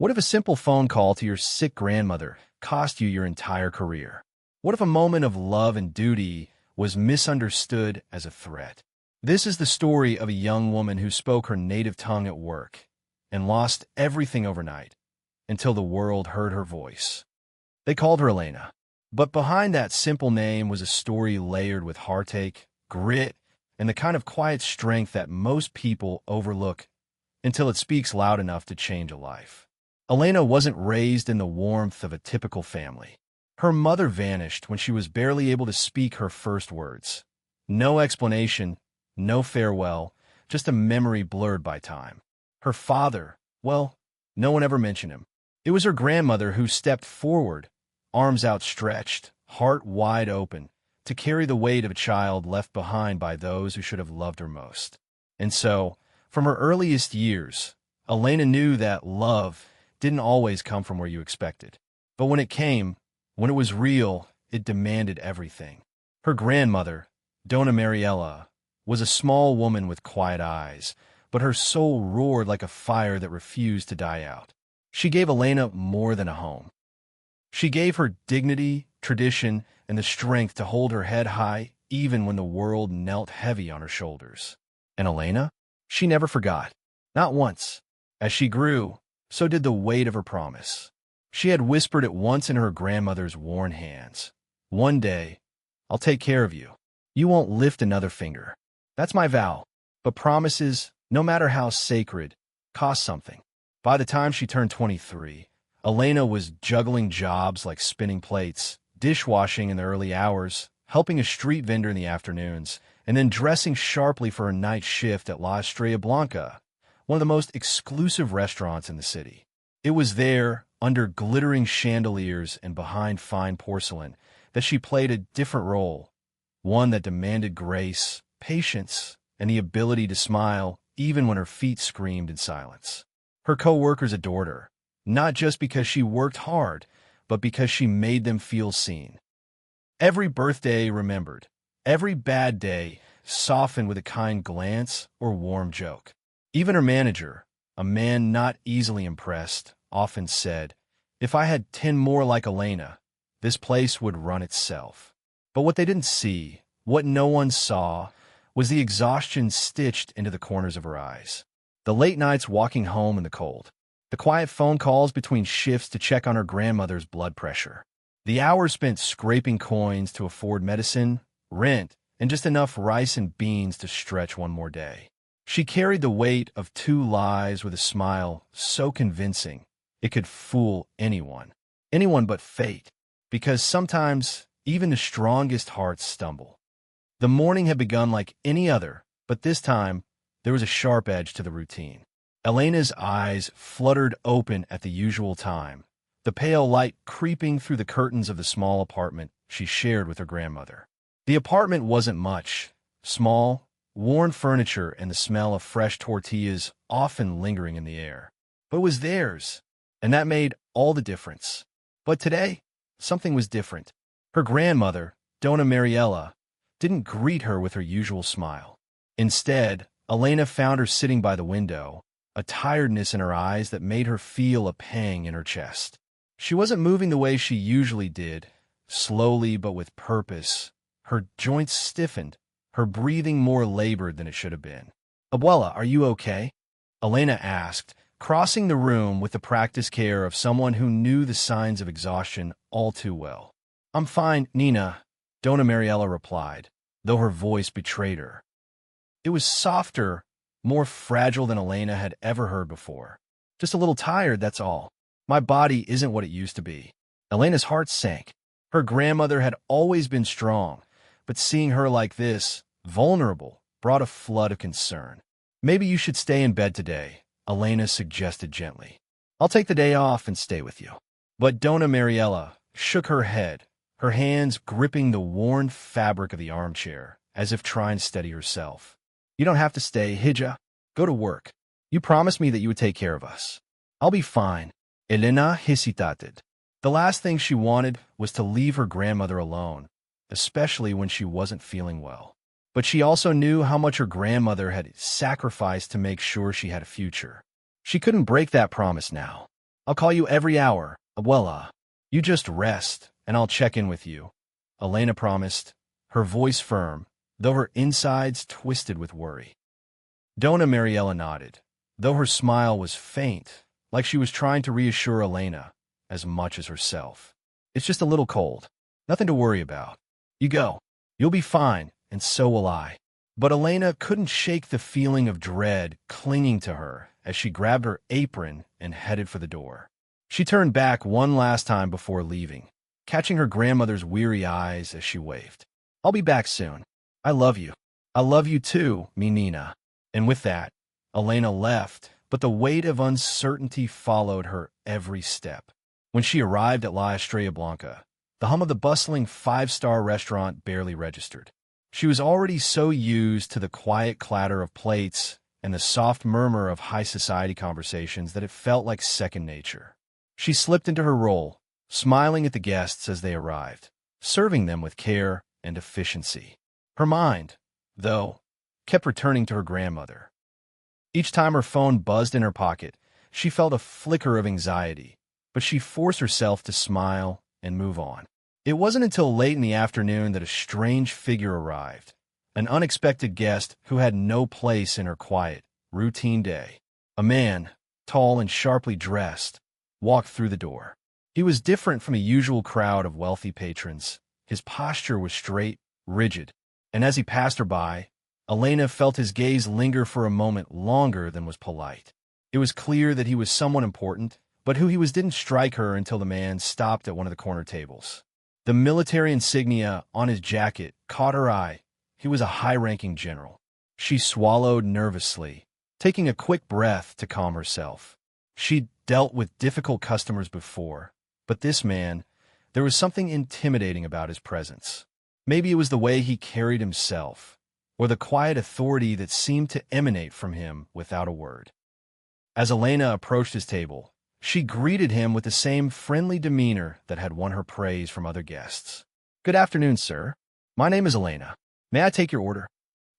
What if a simple phone call to your sick grandmother cost you your entire career? What if a moment of love and duty was misunderstood as a threat? This is the story of a young woman who spoke her native tongue at work and lost everything overnight until the world heard her voice. They called her Elena. But behind that simple name was a story layered with heartache, grit, and the kind of quiet strength that most people overlook until it speaks loud enough to change a life. Elena wasn't raised in the warmth of a typical family. Her mother vanished when she was barely able to speak her first words. No explanation, no farewell, just a memory blurred by time. Her father, well, no one ever mentioned him. It was her grandmother who stepped forward, arms outstretched, heart wide open, to carry the weight of a child left behind by those who should have loved her most. And so, from her earliest years, Elena knew that love didn't always come from where you expected. But when it came, when it was real, it demanded everything. Her grandmother, Donna Mariella, was a small woman with quiet eyes, but her soul roared like a fire that refused to die out. She gave Elena more than a home. She gave her dignity, tradition, and the strength to hold her head high even when the world knelt heavy on her shoulders. And Elena? She never forgot. Not once. As she grew, so did the weight of her promise. She had whispered it once in her grandmother's worn hands. One day, I'll take care of you. You won't lift another finger. That's my vow. But promises, no matter how sacred, cost something. By the time she turned 23, Elena was juggling jobs like spinning plates, dishwashing in the early hours, helping a street vendor in the afternoons, and then dressing sharply for her night shift at La Estrella Blanca, one of the most exclusive restaurants in the city. It was there, under glittering chandeliers and behind fine porcelain, that she played a different role, one that demanded grace, patience, and the ability to smile even when her feet screamed in silence. Her coworkers adored her, not just because she worked hard, but because she made them feel seen. Every birthday remembered, every bad day softened with a kind glance or warm joke. Even her manager, a man not easily impressed, often said, "If I had 10 more like Elena, this place would run itself." But what they didn't see, what no one saw, was the exhaustion stitched into the corners of her eyes. The late nights walking home in the cold. The quiet phone calls between shifts to check on her grandmother's blood pressure. The hours spent scraping coins to afford medicine, rent, and just enough rice and beans to stretch one more day. She carried the weight of 2 lives with a smile so convincing it could fool anyone. Anyone but fate. Because sometimes even the strongest hearts stumble. The morning had begun like any other, but this time there was a sharp edge to the routine. Elena's eyes fluttered open at the usual time, the pale light creeping through the curtains of the small apartment she shared with her grandmother. The apartment wasn't much. Small, worn furniture and the smell of fresh tortillas often lingering in the air. But it was theirs, and that made all the difference. But today, something was different. Her grandmother, Donna Mariella, didn't greet her with her usual smile. Instead, Elena found her sitting by the window, a tiredness in her eyes that made her feel a pang in her chest. She wasn't moving the way she usually did, slowly but with purpose. Her joints stiffened, her breathing more labored than it should have been. "Abuela, are you okay?" Elena asked, crossing the room with the practiced care of someone who knew the signs of exhaustion all too well. "I'm fine, Nina," Donna Mariella replied, though her voice betrayed her. It was softer, more fragile than Elena had ever heard before. "Just a little tired, that's all. My body isn't what it used to be." Elena's heart sank. Her grandmother had always been strong, but seeing her like this, vulnerable, brought a flood of concern. "Maybe you should stay in bed today," Elena suggested gently. "I'll take the day off and stay with you." But Donna Mariella shook her head, her hands gripping the worn fabric of the armchair, as if trying to steady herself. "You don't have to stay, Hija. Go to work. You promised me that you would take care of us." "I'll be fine." Elena hesitated. The last thing she wanted was to leave her grandmother alone, especially when she wasn't feeling well. But she also knew how much her grandmother had sacrificed to make sure she had a future. She couldn't break that promise now. I'll call you every hour, abuela. You just rest, and I'll check in with you. Elena promised, her voice firm, though her insides twisted with worry. Dona Mariela nodded, though her smile was faint, like she was trying to reassure Elena as much as herself. It's just a little cold. Nothing to worry about. You go. You'll be fine, and so will I. But Elena couldn't shake the feeling of dread clinging to her as she grabbed her apron and headed for the door. She turned back one last time before leaving, catching her grandmother's weary eyes as she waved. I'll be back soon. I love you. I love you too, mi Nina. And with that, Elena left, but the weight of uncertainty followed her every step. When she arrived at La Estrella Blanca, the hum of the bustling five-star restaurant barely registered. She was already so used to the quiet clatter of plates and the soft murmur of high society conversations that it felt like second nature. She slipped into her role, smiling at the guests as they arrived, serving them with care and efficiency. Her mind, though, kept returning to her grandmother. Each time her phone buzzed in her pocket, she felt a flicker of anxiety, but she forced herself to smile and move on. It wasn't until late in the afternoon that a strange figure arrived, an unexpected guest who had no place in her quiet, routine day. A man, tall and sharply dressed, walked through the door. He was different from a usual crowd of wealthy patrons. His posture was straight, rigid, and as he passed her by, Elena felt his gaze linger for a moment longer than was polite. It was clear that he was someone important, but who he was didn't strike her until the man stopped at one of the corner tables. The military insignia on his jacket caught her eye. He was a high-ranking general. She swallowed nervously, taking a quick breath to calm herself. She'd dealt with difficult customers before, but this man, there was something intimidating about his presence. Maybe it was the way he carried himself, or the quiet authority that seemed to emanate from him without a word. As Elena approached his table, she greeted him with the same friendly demeanor that had won her praise from other guests. Good afternoon, sir. My name is Elena. May I take your order?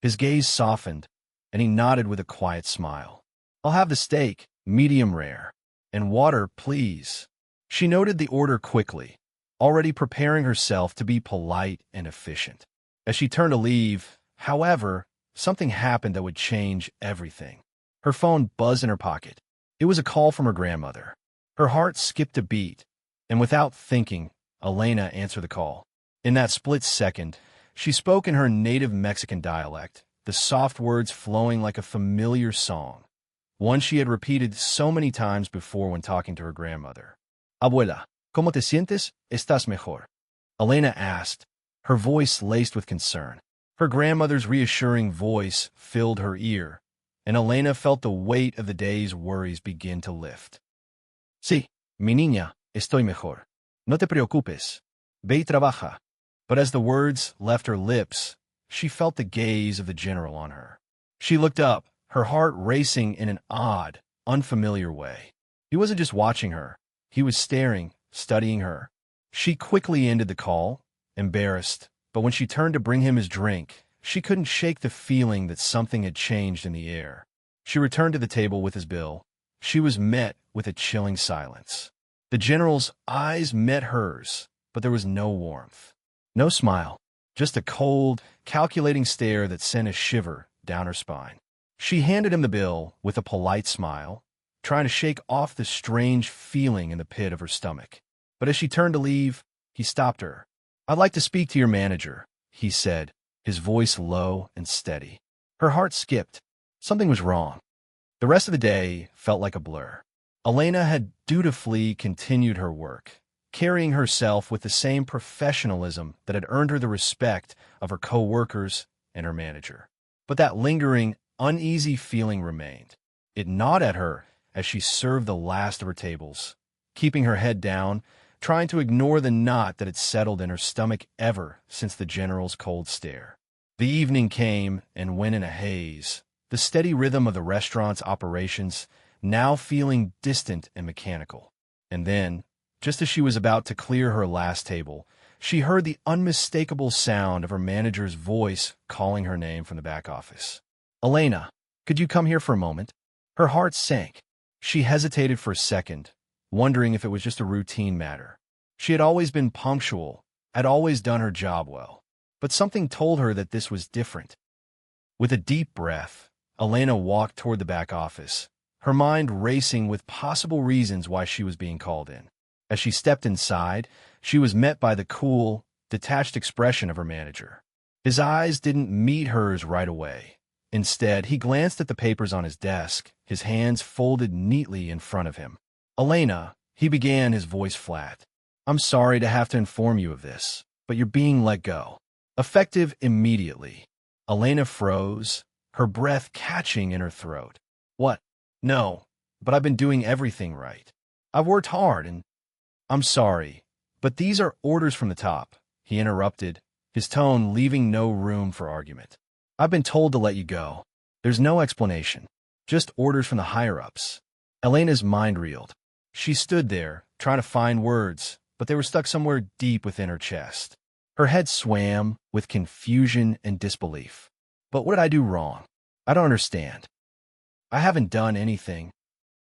His gaze softened, and he nodded with a quiet smile. I'll have the steak, medium rare, and water, please. She noted the order quickly, already preparing herself to be polite and efficient. As she turned to leave, however, something happened that would change everything. Her phone buzzed in her pocket. It was a call from her grandmother. Her heart skipped a beat, and without thinking, Elena answered the call. In that split second, she spoke in her native Mexican dialect, the soft words flowing like a familiar song, one she had repeated so many times before when talking to her grandmother. Abuela, ¿cómo te sientes? ¿Estás mejor? Elena asked, her voice laced with concern. Her grandmother's reassuring voice filled her ear, and Elena felt the weight of the day's worries begin to lift. Sí, mi niña, estoy mejor. No te preocupes. Ve y trabaja. But as the words left her lips, she felt the gaze of the general on her. She looked up, her heart racing in an odd, unfamiliar way. He wasn't just watching her. He was staring, studying her. She quickly ended the call, embarrassed, but when she turned to bring him his drink, she couldn't shake the feeling that something had changed in the air. She returned to the table with his bill. She was met with a chilling silence. The general's eyes met hers, but there was no warmth. No smile, just a cold, calculating stare that sent a shiver down her spine. She handed him the bill with a polite smile, trying to shake off the strange feeling in the pit of her stomach. But as she turned to leave, he stopped her. I'd like to speak to your manager, he said, his voice low and steady. Her heart skipped. Something was wrong. The rest of the day felt like a blur. Elena had dutifully continued her work, carrying herself with the same professionalism that had earned her the respect of her coworkers and her manager. But that lingering, uneasy feeling remained. It gnawed at her as she served the last of her tables, keeping her head down, trying to ignore the knot that had settled in her stomach ever since the general's cold stare. The evening came and went in a haze, the steady rhythm of the restaurant's operations now feeling distant and mechanical. And then, just as she was about to clear her last table, she heard the unmistakable sound of her manager's voice calling her name from the back office. Elena, could you come here for a moment? Her heart sank. She hesitated for a second, wondering if it was just a routine matter. She had always been punctual, had always done her job well, but something told her that this was different. With a deep breath, Elena walked toward the back office, her mind racing with possible reasons why she was being called in. As she stepped inside, she was met by the cool, detached expression of her manager. His eyes didn't meet hers right away. Instead, he glanced at the papers on his desk, his hands folded neatly in front of him. "Elena," he began, his voice flat. "I'm sorry to have to inform you of this, but you're being let go. Effective immediately." Elena froze, her breath catching in her throat. "What? No, but I've been doing everything right. I've worked hard and—" "I'm sorry, but these are orders from the top," he interrupted, his tone leaving no room for argument. "I've been told to let you go. There's no explanation, just orders from the higher-ups." Elena's mind reeled. She stood there, trying to find words, but they were stuck somewhere deep within her chest. Her head swam with confusion and disbelief. "But what did I do wrong? I don't understand. I haven't done anything."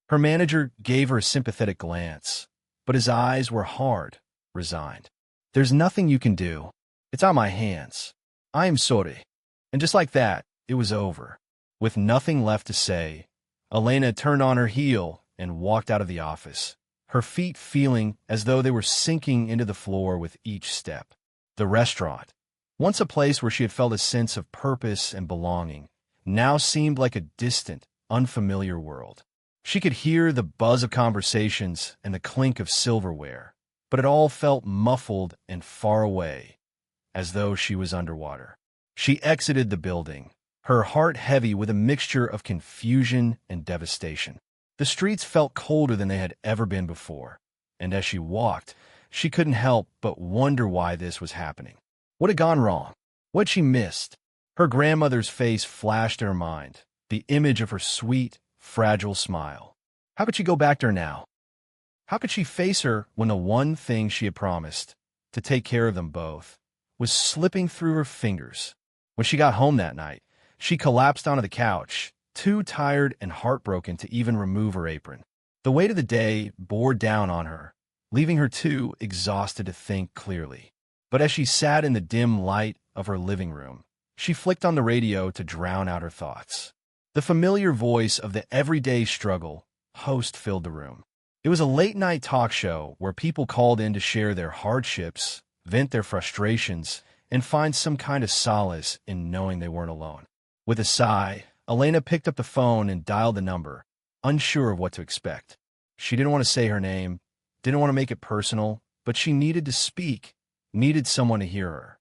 Her manager gave her a sympathetic glance, but his eyes were hard, resigned. "There's nothing you can do. It's on my hands. I am sorry." And just like that, it was over. With nothing left to say, Elena turned on her heel and walked out of the office, her feet feeling as though they were sinking into the floor with each step. The restaurant, once a place where she had felt a sense of purpose and belonging, now seemed like a distant, unfamiliar world. She could hear the buzz of conversations and the clink of silverware, but it all felt muffled and far away, as though she was underwater. She exited the building, her heart heavy with a mixture of confusion and devastation. The streets felt colder than they had ever been before, and as she walked, she couldn't help but wonder why this was happening. What had gone wrong? What had she missed? Her grandmother's face flashed in her mind, the image of her sweet, fragile smile. How could she go back to her now? How could she face her when the one thing she had promised, to take care of them both, was slipping through her fingers? When she got home that night, she collapsed onto the couch, too tired and heartbroken to even remove her apron. The weight of the day bore down on her, leaving her too exhausted to think clearly. But as she sat in the dim light of her living room, she flicked on the radio to drown out her thoughts. The familiar voice of the everyday struggle host filled the room. It was a late-night talk show where people called in to share their hardships, vent their frustrations, and find some kind of solace in knowing they weren't alone. With a sigh, Elena picked up the phone and dialed the number, unsure of what to expect. She didn't want to say her name, didn't want to make it personal, but she needed to speak, needed someone to hear her.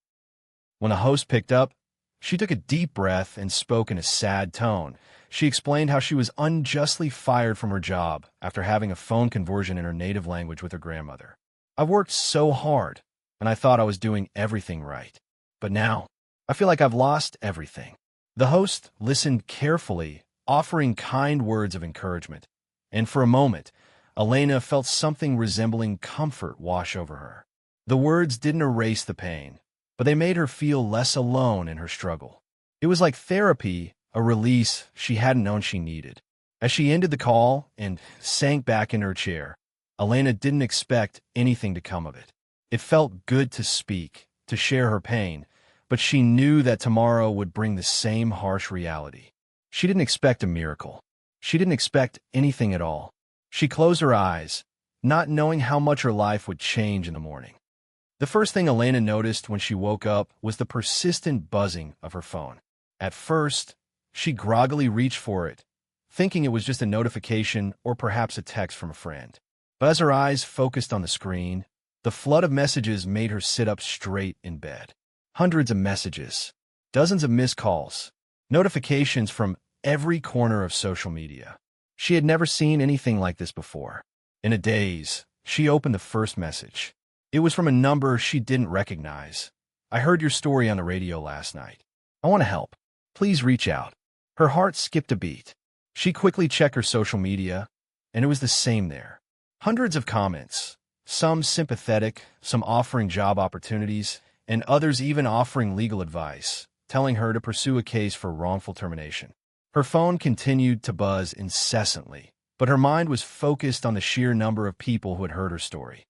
When the host picked up, she took a deep breath and spoke in a sad tone. She explained how she was unjustly fired from her job after having a phone conversion in her native language with her grandmother. "I've worked so hard, and I thought I was doing everything right. But now, I feel like I've lost everything." The host listened carefully, offering kind words of encouragement, and for a moment, Elena felt something resembling comfort wash over her. The words didn't erase the pain, but they made her feel less alone in her struggle. It was like therapy, a release she hadn't known she needed. As she ended the call and sank back in her chair, Elena didn't expect anything to come of it. It felt good to speak, to share her pain, but she knew that tomorrow would bring the same harsh reality. She didn't expect a miracle. She didn't expect anything at all. She closed her eyes, not knowing how much her life would change in the morning. The first thing Elena noticed when she woke up was the persistent buzzing of her phone. At first, she groggily reached for it, thinking it was just a notification or perhaps a text from a friend. But as her eyes focused on the screen, the flood of messages made her sit up straight in bed. Hundreds of messages, dozens of missed calls, notifications from every corner of social media. She had never seen anything like this before. In a daze, she opened the first message. It was from a number she didn't recognize. "I heard your story on the radio last night. I want to help. Please reach out." Her heart skipped a beat. She quickly checked her social media, and it was the same there. Hundreds of comments, some sympathetic, some offering job opportunities, and others even offering legal advice, telling her to pursue a case for wrongful termination. Her phone continued to buzz incessantly, but her mind was focused on the sheer number of people who had heard her story.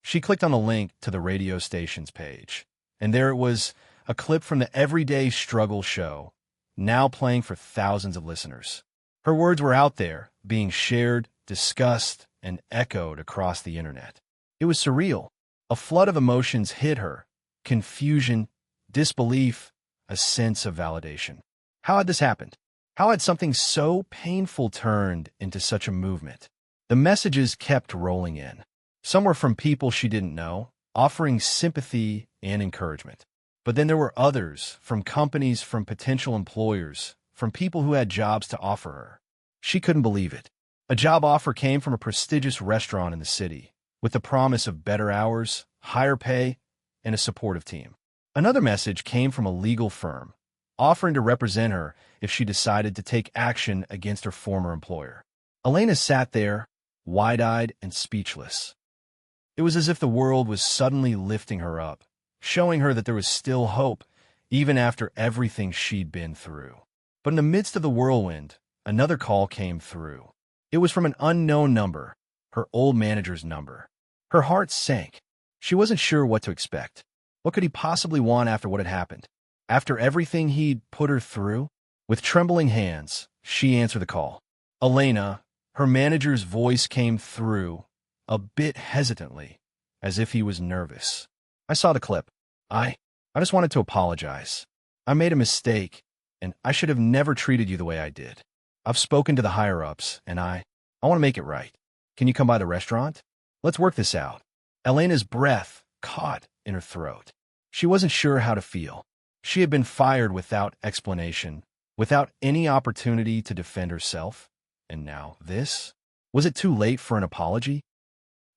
She clicked on the link to the radio station's page, and there it was, a clip from the Everyday Struggle show, now playing for thousands of listeners. Her words were out there, being shared, discussed, and echoed across the internet. It was surreal. A flood of emotions hit her: confusion, disbelief, a sense of validation. How had this happened? How had something so painful turned into such a movement? The messages kept rolling in. Some were from people she didn't know, offering sympathy and encouragement. But then there were others, from companies, from potential employers, from people who had jobs to offer her. She couldn't believe it. A job offer came from a prestigious restaurant in the city, with the promise of better hours, higher pay, and a supportive team. Another message came from a legal firm, offering to represent her if she decided to take action against her former employer. Elena sat there, wide-eyed and speechless. It was as if the world was suddenly lifting her up, showing her that there was still hope, even after everything she'd been through. But in the midst of the whirlwind, another call came through. It was from an unknown number, her old manager's number. Her heart sank. She wasn't sure what to expect. What could he possibly want after what had happened? After everything he'd put her through? With trembling hands, she answered the call. Elena, her manager's voice came through, a bit hesitantly, as if he was nervous. I saw the clip. I just wanted to apologize. I made a mistake, and I should have never treated you the way I did. I've spoken to the higher-ups, and I want to make it right. Can you come by the restaurant? Let's work this out. Elena's breath caught in her throat. She wasn't sure how to feel. She had been fired without explanation, without any opportunity to defend herself. And now this? Was it too late for an apology?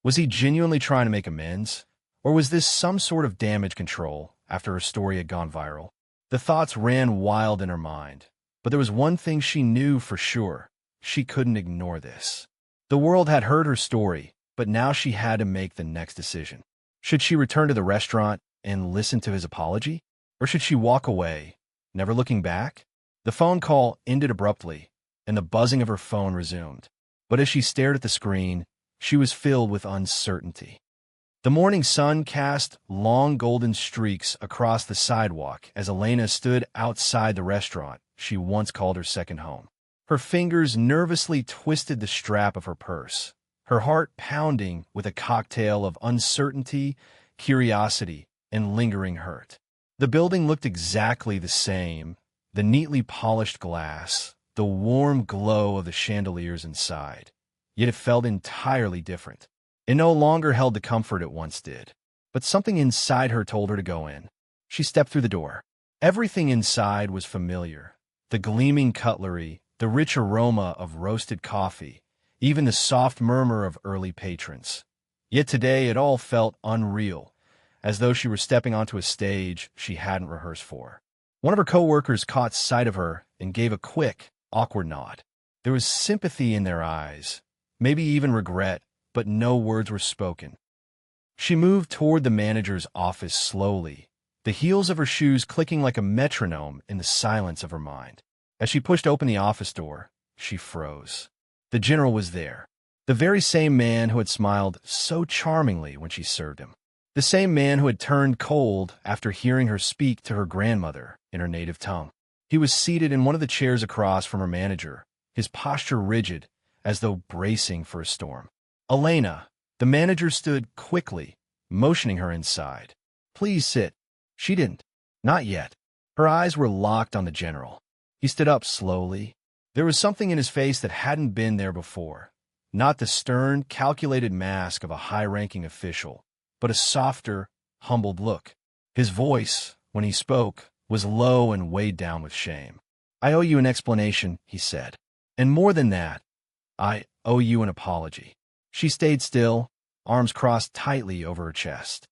Was he genuinely trying to make amends? Or was this some sort of damage control after her story had gone viral? The thoughts ran wild in her mind, but there was one thing she knew for sure. She couldn't ignore this. The world had heard her story, but now she had to make the next decision. Should she return to the restaurant and listen to his apology? Or should she walk away, never looking back? The phone call ended abruptly, and the buzzing of her phone resumed. But as she stared at the screen, she was filled with uncertainty. The morning sun cast long golden streaks across the sidewalk as Elena stood outside the restaurant she once called her second home. Her fingers nervously twisted the strap of her purse, her heart pounding with a cocktail of uncertainty, curiosity, and lingering hurt. The building looked exactly the same, the neatly polished glass, the warm glow of the chandeliers inside. Yet it felt entirely different. It no longer held the comfort it once did. But something inside her told her to go in. She stepped through the door. Everything inside was familiar. The gleaming cutlery, the rich aroma of roasted coffee, even the soft murmur of early patrons. Yet today it all felt unreal, as though she were stepping onto a stage she hadn't rehearsed for. One of her coworkers caught sight of her and gave a quick, awkward nod. There was sympathy in their eyes, maybe even regret, but no words were spoken. She moved toward the manager's office slowly, the heels of her shoes clicking like a metronome in the silence of her mind. As she pushed open the office door, she froze. The general was there, the very same man who had smiled so charmingly when she served him, the same man who had turned cold after hearing her speak to her grandmother in her native tongue. He was seated in one of the chairs across from her manager, his posture rigid, as though bracing for a storm. Elena, the manager stood quickly, motioning her inside. Please sit. She didn't. Not yet. Her eyes were locked on the general. He stood up slowly. There was something in his face that hadn't been there before. Not the stern, calculated mask of a high-ranking official, but a softer, humbled look. His voice, when he spoke, was low and weighed down with shame. I owe you an explanation, he said. And more than that, I owe you an apology. She stayed still, arms crossed tightly over her chest.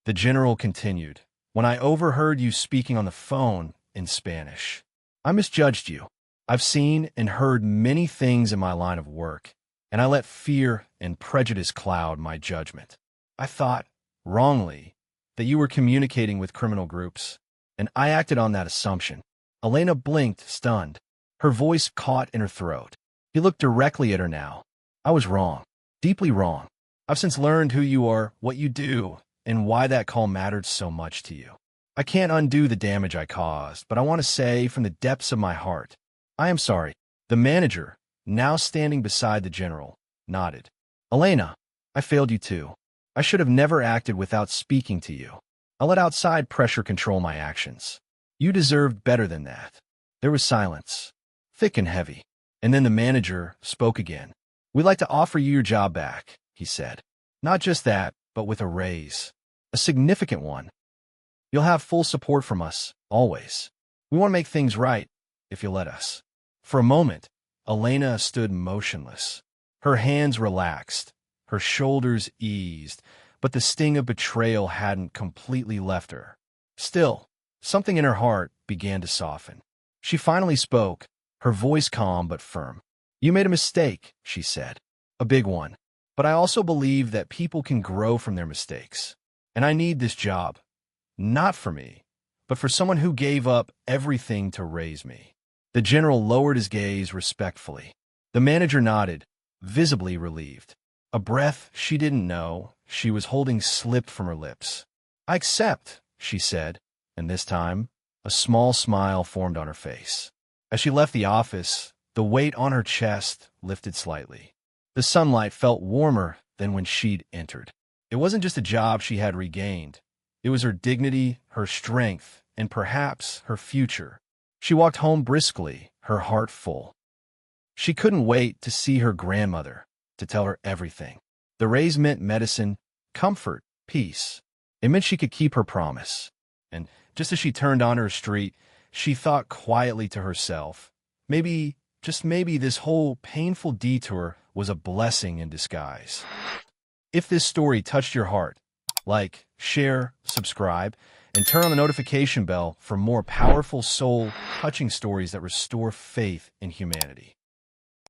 The general continued, when I overheard you speaking on the phone in Spanish, I misjudged you. I've seen and heard many things in my line of work, and I let fear and prejudice cloud my judgment. I thought, wrongly, that you were communicating with criminal groups, and I acted on that assumption. Elena blinked, stunned. Her voice caught in her throat. He looked directly at her now. I was wrong. Deeply wrong. I've since learned who you are, what you do, and why that call mattered so much to you. I can't undo the damage I caused, but I want to say from the depths of my heart, I am sorry. The manager, now standing beside the general, nodded. Elena, I failed you too. I should have never acted without speaking to you. I let outside pressure control my actions. You deserved better than that. There was silence, thick and heavy. And then the manager spoke again. We'd like to offer you your job back, he said. Not just that, but with a raise. A significant one. You'll have full support from us, always. We want to make things right, if you'll let us. For a moment, Elena stood motionless. Her hands relaxed, her shoulders eased, but the sting of betrayal hadn't completely left her. Still, something in her heart began to soften. She finally spoke, her voice calm but firm. You made a mistake, she said. A big one. But I also believe that people can grow from their mistakes. And I need this job. Not for me, but for someone who gave up everything to raise me. The general lowered his gaze respectfully. The manager nodded, visibly relieved. A breath she didn't know she was holding slipped from her lips. I accept, she said, and this time, a small smile formed on her face. As she left the office, the weight on her chest lifted slightly. The sunlight felt warmer than when she'd entered. It wasn't just a job she had regained. It was her dignity, her strength, and perhaps her future. She walked home briskly, her heart full. She couldn't wait to see her grandmother, to tell her everything. The raise meant medicine, comfort, peace. It meant she could keep her promise. And just as she turned onto her street, she thought quietly to herself, maybe, just maybe, this whole painful detour was a blessing in disguise. If this story touched your heart, like, share, subscribe, and turn on the notification bell for more powerful, soul-touching stories that restore faith in humanity.